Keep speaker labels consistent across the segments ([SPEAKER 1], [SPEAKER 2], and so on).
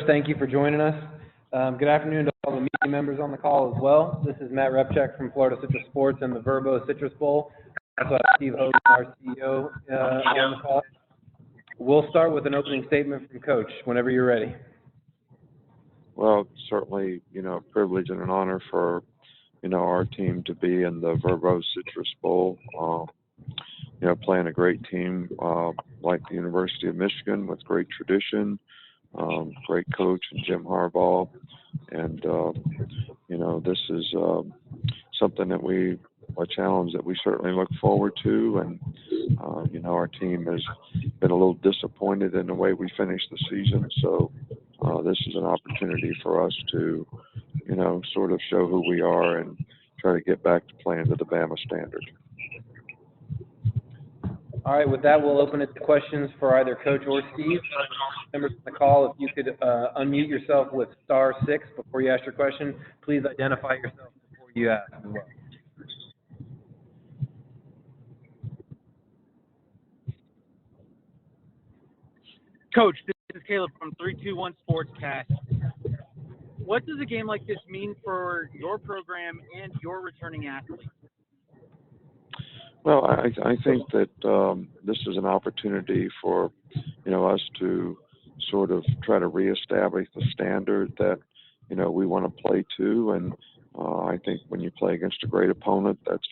[SPEAKER 1] thank you for joining us. Good afternoon to all the media members on the call as well. This is Matt Repchek from Florida Citrus Sports and the Verbo Citrus Bowl. Also have Steve Hogan, our CEO, on the call. We'll start with an opening statement from Coach whenever you're ready.
[SPEAKER 2] Well, certainly, a privilege and an honor for, our team to be in the Verbo Citrus Bowl. Playing a great team like the University of Michigan with great tradition, great coach and Jim Harbaugh. And, this is something that a challenge that we certainly look forward to. And, our team has been a little disappointed in the way we finished the season. So this is an opportunity for us to, sort of show who we are and try to get back to playing to the Bama standard.
[SPEAKER 1] All right, with that, we'll open it to questions for either Coach or Steve. Members on the call, if you could unmute yourself with *6 before you ask your question. Please identify yourself before you ask as well.
[SPEAKER 3] Coach, this is Caleb from 321 Sportscast. What does a game like this mean for your program and your returning athletes?
[SPEAKER 2] Well, I think that this is an opportunity for, us to sort of try to reestablish the standard that, we want to play to. And I think when you play against a great opponent, that's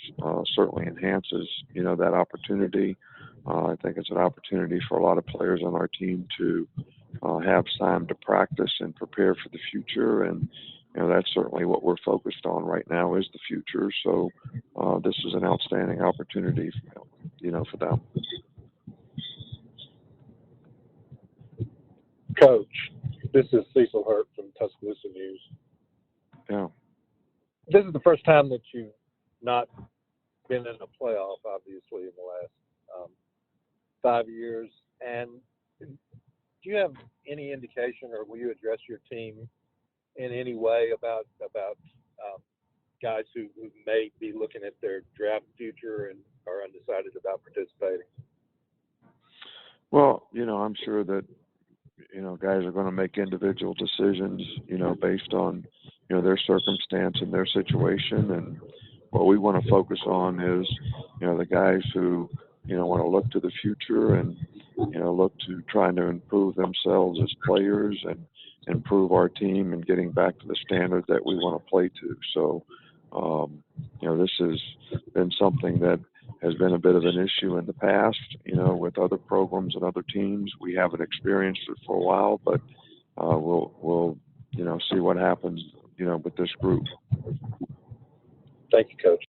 [SPEAKER 2] certainly enhances, that opportunity. I think it's an opportunity for a lot of players on our team to have time to practice and prepare for the future. And, that's certainly what we're focused on right now is the future. So this is an outstanding opportunity, for them.
[SPEAKER 4] Coach, this is Cecil Hurt from Tuscaloosa News.
[SPEAKER 2] Yeah.
[SPEAKER 4] This is the first time that you've not been in a playoff, obviously, in the last 5 years. And do you have any indication, or will you address your team in any way about guys who may be looking at their draft future and are undecided about participating?
[SPEAKER 2] Well, I'm sure that, guys are going to make individual decisions, based on, their circumstance and their situation. And what we want to focus on is, the guys who, want to look to the future and, look to trying to improve themselves as players and improve our team and getting back to the standard that we want to play to. So, this has been something that has been a bit of an issue in the past, with other programs and other teams. We haven't experienced it for a while, but we'll see what happens, with this group.
[SPEAKER 4] Thank you, Coach.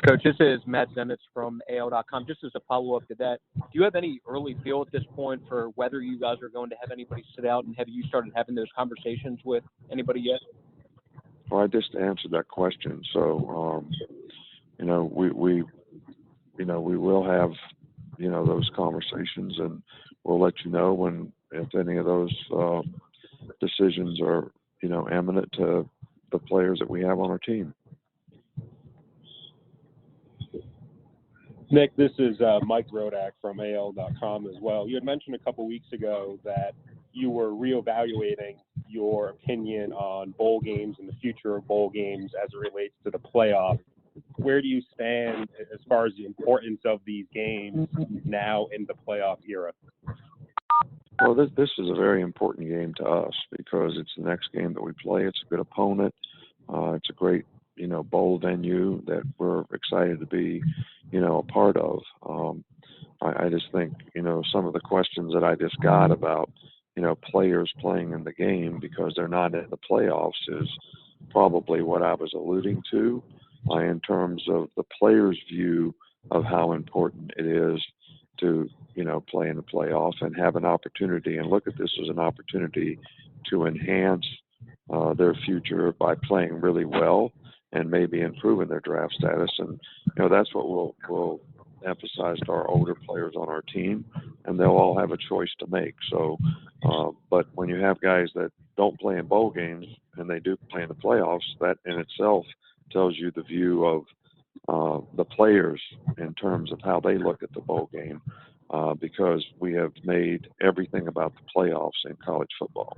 [SPEAKER 5] Coach, this is Matt Zemitz from AL.com. Just as a follow-up to that, do you have any early feel at this point for whether you guys are going to have anybody sit out, and have you started having those conversations with anybody yet?
[SPEAKER 2] Well, I just answered that question. So, we will have, those conversations, and we'll let you know if any of those decisions are, eminent to the players that we have on our team.
[SPEAKER 6] Nick, this is Mike Rodak from AL.com as well. You had mentioned a couple weeks ago that you were reevaluating your opinion on bowl games and the future of bowl games as it relates to the playoff. Where do you stand as far as the importance of these games now in the playoff era?
[SPEAKER 2] Well, this is a very important game to us because it's the next game that we play. It's a good opponent. It's a great, bowl venue that we're excited to be, a part of. I just think, some of the questions that I just got about, players playing in the game because they're not in the playoffs is probably what I was alluding to in terms of the players' view of how important it is to, play in the playoffs and have an opportunity and look at this as an opportunity to enhance their future by playing really well and maybe improving their draft status. And, that's what we'll emphasize to our older players on our team, and they'll all have a choice to make. So, but when you have guys that don't play in bowl games and they do play in the playoffs, that in itself tells you the view of the players in terms of how they look at the bowl game. because we have made everything about the playoffs in college football.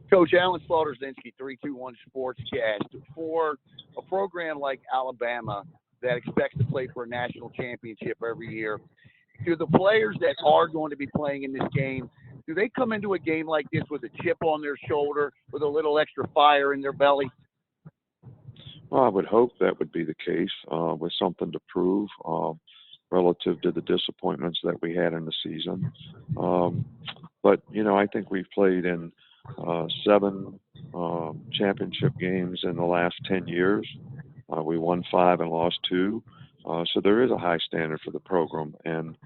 [SPEAKER 7] Coach Alan Slaughter-Zinsky, 321 Sportscast. For a program like Alabama that expects to play for a national championship every year, do the players that are going to be playing in this game, do they come into a game like this with a chip on their shoulder, with a little extra fire in their belly?
[SPEAKER 2] Well, I would hope that would be the case, with something to prove relative to the disappointments that we had in the season. But, I think we've played in 7 championship games in the last 10 years. We won 5 and lost 2. So there is a high standard for the program. And,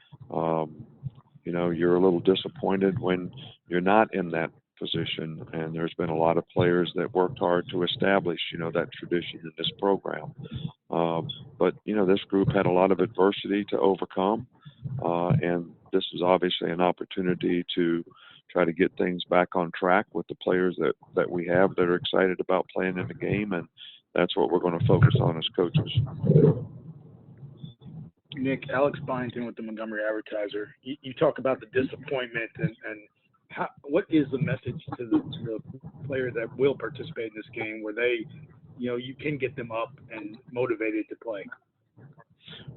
[SPEAKER 2] you're a little disappointed when you're not in that position. And there's been a lot of players that worked hard to establish, that tradition in this program. But, this group had a lot of adversity to overcome. And this is obviously an opportunity to try to get things back on track with the players that we have that are excited about playing in the game. And that's what we're going to focus on as coaches.
[SPEAKER 8] Nick, Alex Byington with the Montgomery Advertiser. You talk about the disappointment and what is the message to the players that will participate in this game where they, you can get them up and motivated to play?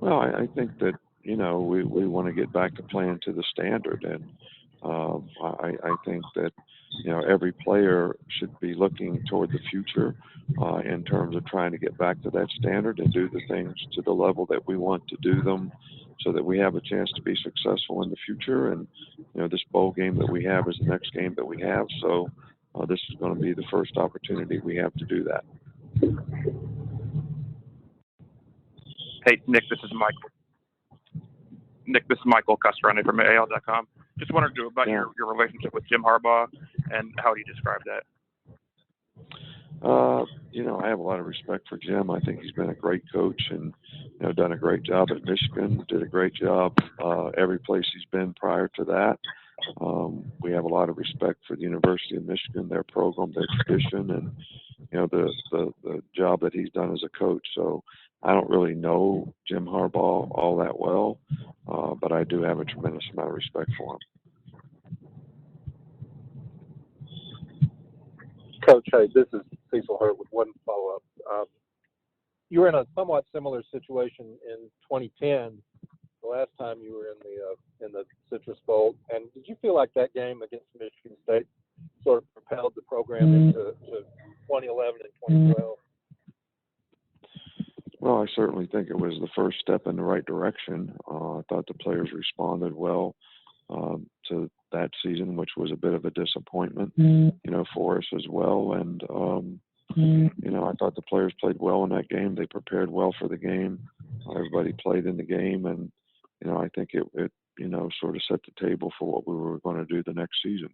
[SPEAKER 2] Well, I think that, we want to get back to playing to the standard. And I think that, every player should be looking toward the future in terms of trying to get back to that standard and do the things to the level that we want to do them so that we have a chance to be successful in the future. And, this bowl game that we have is the next game that we have. So this is going to be the first opportunity we have to do that.
[SPEAKER 9] Hey, Nick, this is Michael Castrani from AL.com. Just wondered about your relationship with Jim Harbaugh and how you describe that.
[SPEAKER 2] I have a lot of respect for Jim. I think he's been a great coach and, done a great job at Michigan, did a great job every place he's been prior to that. We have a lot of respect for the University of Michigan, their program, their tradition, and, the job that he's done as a coach. So I don't really know Jim Harbaugh all that well, but I do have a tremendous amount of respect for him.
[SPEAKER 4] Coach, hey, this is Cecil Hurt with one follow-up. You were in a somewhat similar situation in 2010, the last time you were in the Citrus Bowl. And did you feel like that game against Michigan State sort of propelled the program into 2011 and 2012?
[SPEAKER 2] Well, I certainly think it was the first step in the right direction. I thought the players responded well to that season, which was a bit of a disappointment, for us as well. And, I thought the players played well in that game. They prepared well for the game. Everybody played in the game. And, I think it sort of set the table for what we were going to do the next season.